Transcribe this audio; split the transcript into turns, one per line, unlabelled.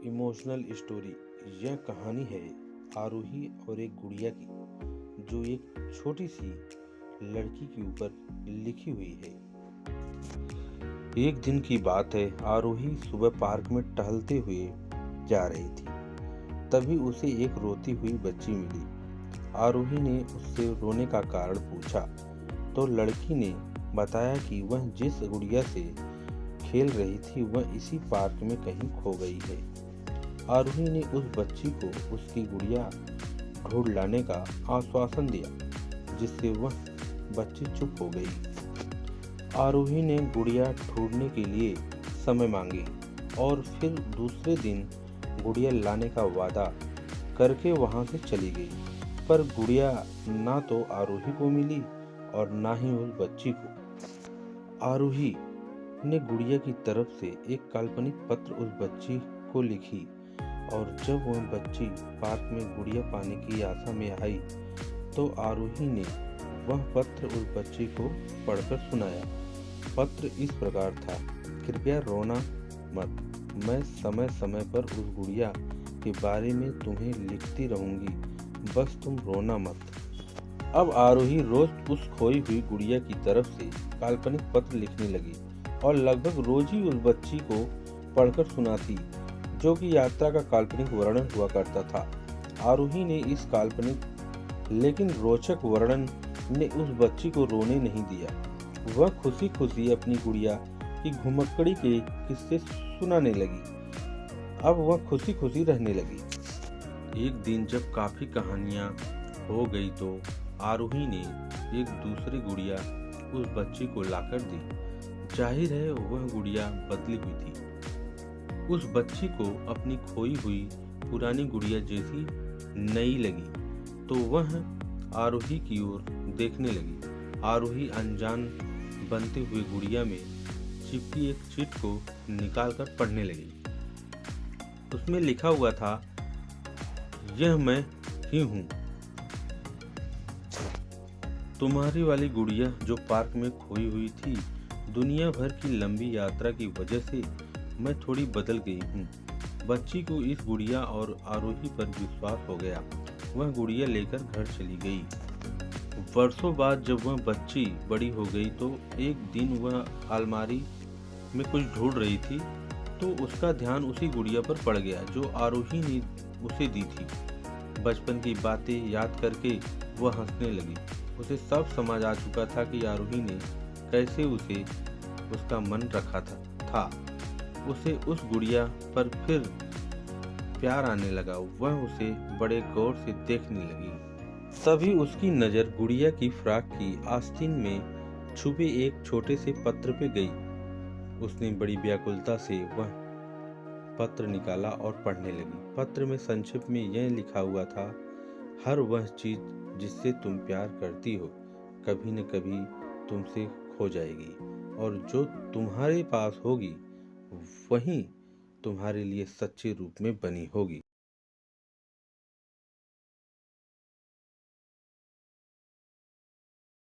Emotional story. यह कहानी है आरोही और एक गुड़िया की, जो एक छोटी सी लड़की के ऊपर लिखी हुई है। एक दिन की बात है, आरोही सुबह पार्क में टहलते हुए जा रही थी। तभी उसे एक रोती हुई बच्ची मिली। आरोही ने उससे रोने का कारण पूछा तो लड़की ने बताया कि वह जिस गुड़िया से खेल रही थी वह इसी पार्क में कहीं खो गई है। आरोही ने उस बच्ची को उसकी गुड़िया ढूंढ लाने का आश्वासन दिया, जिससे वह बच्ची चुप हो गई। आरोही ने गुड़िया ढूंढने के लिए समय मांगी और फिर दूसरे दिन गुड़िया लाने का वादा करके वहां से चली गई। पर गुड़िया ना तो आरोही को मिली और ना ही उस बच्ची को। आरोही ने गुड़िया की तरफ से एक काल्पनिक पत्र उस बच्ची को लिखी और जब वह बच्ची पार्क में गुड़िया पाने की आशा में आई तो आरोही ने वह पत्र उस बच्ची को पढ़कर सुनाया। पत्र इस प्रकार था, कृपया रोना मत, मैं समय समय पर उस गुड़िया के बारे में तुम्हें लिखती रहूंगी, बस तुम रोना मत। अब आरोही रोज उस खोई हुई गुड़िया की तरफ से काल्पनिक पत्र लिखने लगी और लगभग रोज ही उस बच्ची को पढ़कर सुनाती, जो कि यात्रा का काल्पनिक वर्णन हुआ करता था। आरोही ने इस काल्पनिक लेकिन रोचक वर्णन ने उस बच्ची को रोने नहीं दिया। वह खुशी खुशी अपनी गुड़िया की घुमक्कड़ी के किस्से सुनाने लगी। अब वह खुशी खुशी रहने लगी। एक दिन जब काफी कहानियां हो गई तो आरोही ने एक दूसरी गुड़िया उस बच्ची को लाकर दी। जाहिर है वह गुड़िया बदली हुई थी। उस बच्ची को अपनी खोई हुई पुरानी गुड़िया जैसी नई लगी तो वह आरोही की ओर देखने लगी। आरोही अनजान बनते हुए गुड़िया में चिपकी एक चिट को निकालकर पढ़ने लगी। उसमें लिखा हुआ था, यह मैं ही हूँ, तुम्हारी वाली गुड़िया जो पार्क में खोई हुई थी। दुनिया भर की लंबी यात्रा की वजह से मैं थोड़ी बदल गई हूँ। बच्ची को इस गुड़िया और आरोही पर विश्वास हो गया। वह गुड़िया लेकर घर चली गई। वर्षों बाद जब वह बच्ची बड़ी हो गई तो एक दिन वह अलमारी में कुछ ढूंढ रही थी तो उसका ध्यान उसी गुड़िया पर पड़ गया जो आरोही ने उसे दी थी। बचपन की बातें याद करके वह हंसने लगी। उसे सब समझ आ चुका था कि आरोही ने कैसे उसे उसका मन रखा था। उसे उस गुड़िया पर फिर प्यार आने लगा। वह उसे बड़े गौर से देखने लगी। तभी उसकी नजर गुड़िया की फ्रॉक की आस्तीन में छुपे एक छोटे से पत्र पे गई। उसने बड़ी व्याकुलता से वह पत्र निकाला और पढ़ने लगी। पत्र में संक्षिप्त में यह लिखा हुआ था, हर वह चीज जिससे तुम प्यार करती हो कभी न कभी तुमसे खो जाएगी और जो तुम्हारे पास होगी वही तुम्हारे लिए सच्चे रूप में बनी होगी।